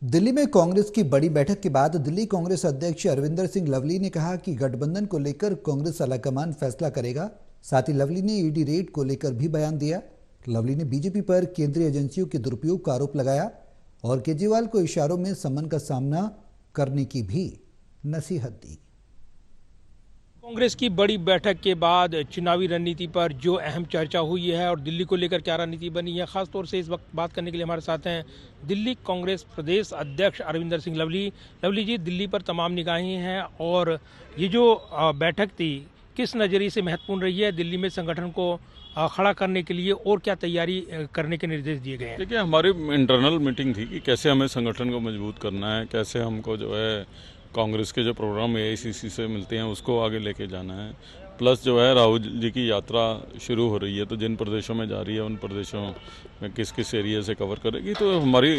दिल्ली में कांग्रेस की बड़ी बैठक के बाद दिल्ली कांग्रेस अध्यक्ष अरविंदर सिंह लवली ने कहा कि गठबंधन को लेकर कांग्रेस आलाकमान फैसला करेगा। साथ ही लवली ने ईडी रेड को लेकर भी बयान दिया। लवली ने बीजेपी पर केंद्रीय एजेंसियों के दुरुपयोग का आरोप लगाया और केजरीवाल को इशारों में समन का सामना करने की भी नसीहत दी। कांग्रेस की बड़ी बैठक के बाद चुनावी रणनीति पर जो अहम चर्चा हुई है और दिल्ली को लेकर क्या रणनीति बनी है, खास तौर से इस वक्त बात करने के लिए हमारे साथ हैं दिल्ली कांग्रेस प्रदेश अध्यक्ष अरविंदर सिंह लवली। लवली जी, दिल्ली पर तमाम निगाहें हैं और ये जो बैठक थी किस नज़रिए से महत्वपूर्ण रही है, दिल्ली में संगठन को खड़ा करने के लिए और क्या तैयारी करने के निर्देश दिए गए हैं? देखिए, हमारी इंटरनल मीटिंग थी कि कैसे हमें संगठन को मजबूत करना है, कैसे हमको जो है कांग्रेस के जो प्रोग्राम एआईसीसी से मिलते हैं उसको आगे लेके जाना है। प्लस जो है राहुल जी की यात्रा शुरू हो रही है, तो जिन प्रदेशों में जा रही है उन प्रदेशों में किस किस एरिया से कवर करेगी, तो हमारी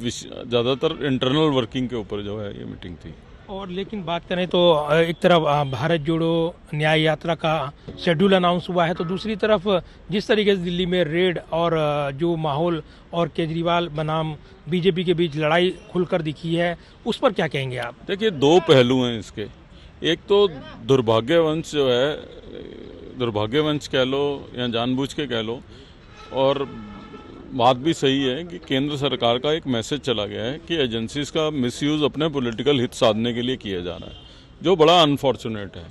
ज़्यादातर इंटरनल वर्किंग के ऊपर जो है ये मीटिंग थी। और लेकिन बात करें तो एक तरफ भारत जोड़ो न्याय यात्रा का शेड्यूल अनाउंस हुआ है, तो दूसरी तरफ जिस तरीके से दिल्ली में रेड और जो माहौल और केजरीवाल बनाम बीजेपी के बीच लड़ाई खुलकर दिखी है, उस पर क्या कहेंगे आप? देखिए, दो पहलू हैं इसके। एक तो दुर्भाग्यवंश जो है, दुर्भाग्यवंश कह लो या जानबूझ के कह लो, और बात भी सही है कि केंद्र सरकार का एक मैसेज चला गया है कि एजेंसीज का मिसयूज़ अपने पॉलिटिकल हित साधने के लिए किया जा रहा है, जो बड़ा अनफॉर्चुनेट है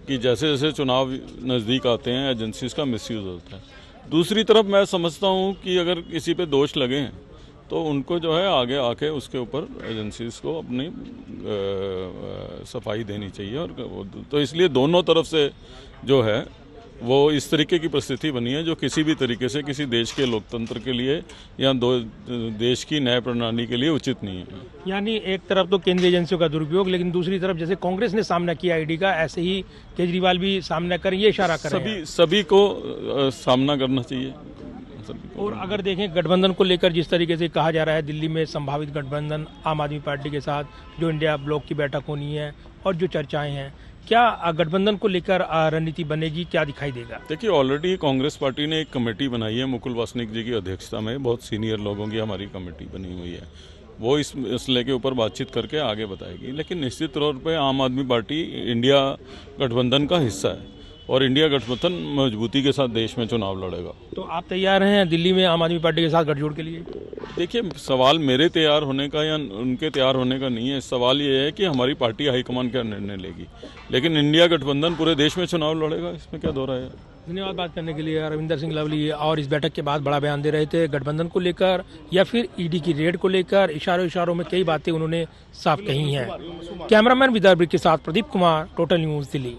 कि जैसे जैसे चुनाव नज़दीक आते हैं एजेंसीज का मिसयूज़ होता है। दूसरी तरफ मैं समझता हूँ कि अगर किसी पे दोष लगे हैं तो उनको जो है आगे आके उसके ऊपर एजेंसीज को अपनी सफाई देनी चाहिए। और तो इसलिए दोनों तरफ से जो है वो इस तरीके की परिस्थिति बनी है जो किसी भी तरीके से किसी देश के लोकतंत्र के लिए या देश की न्याय प्रणाली के लिए उचित नहीं है। यानी एक तरफ तो केंद्रीय एजेंसियों का दुरुपयोग, लेकिन दूसरी तरफ जैसे कांग्रेस ने सामना किया ईडी का, ऐसे ही केजरीवाल भी सामना करें, ये इशारा करें। सभी को सामना करना चाहिए। और अगर देखें गठबंधन को लेकर जिस तरीके से कहा जा रहा है दिल्ली में संभावित गठबंधन आम आदमी पार्टी के साथ जो इंडिया ब्लॉक की बैठक होनी है और जो चर्चाएं हैं, क्या गठबंधन को लेकर रणनीति बनेगी, क्या दिखाई देगा? देखिए, ऑलरेडी कांग्रेस पार्टी ने एक कमेटी बनाई है मुकुल वासनिक जी की अध्यक्षता में, बहुत सीनियर लोगों की हमारी कमेटी बनी हुई है। वो इस मसले के ऊपर बातचीत करके आगे बताएगी। लेकिन निश्चित तौर पे आम आदमी पार्टी इंडिया गठबंधन का हिस्सा है और इंडिया गठबंधन मजबूती के साथ देश में चुनाव लड़ेगा। तो आप तैयार हैं दिल्ली में आम आदमी पार्टी के साथ गठजोड़ के लिए? देखिए, सवाल मेरे तैयार होने का या उनके तैयार होने का नहीं है। सवाल ये है कि हमारी पार्टी हाईकमान क्या निर्णय लेगी, लेकिन इंडिया गठबंधन पूरे देश में चुनाव लड़ेगा, इसमें क्या दो राय है। धन्यवाद बात करने के लिए अरविंदर सिंह लवली। और इस बैठक के बाद बड़ा बयान दे रहे थे गठबंधन को लेकर या फिर ईडी की रेड को लेकर, इशारों में कई बातें उन्होंने साफ कही हैं। कैमरामैन विदर्भ के साथ प्रदीप कुमार, टोटल न्यूज़, दिल्ली।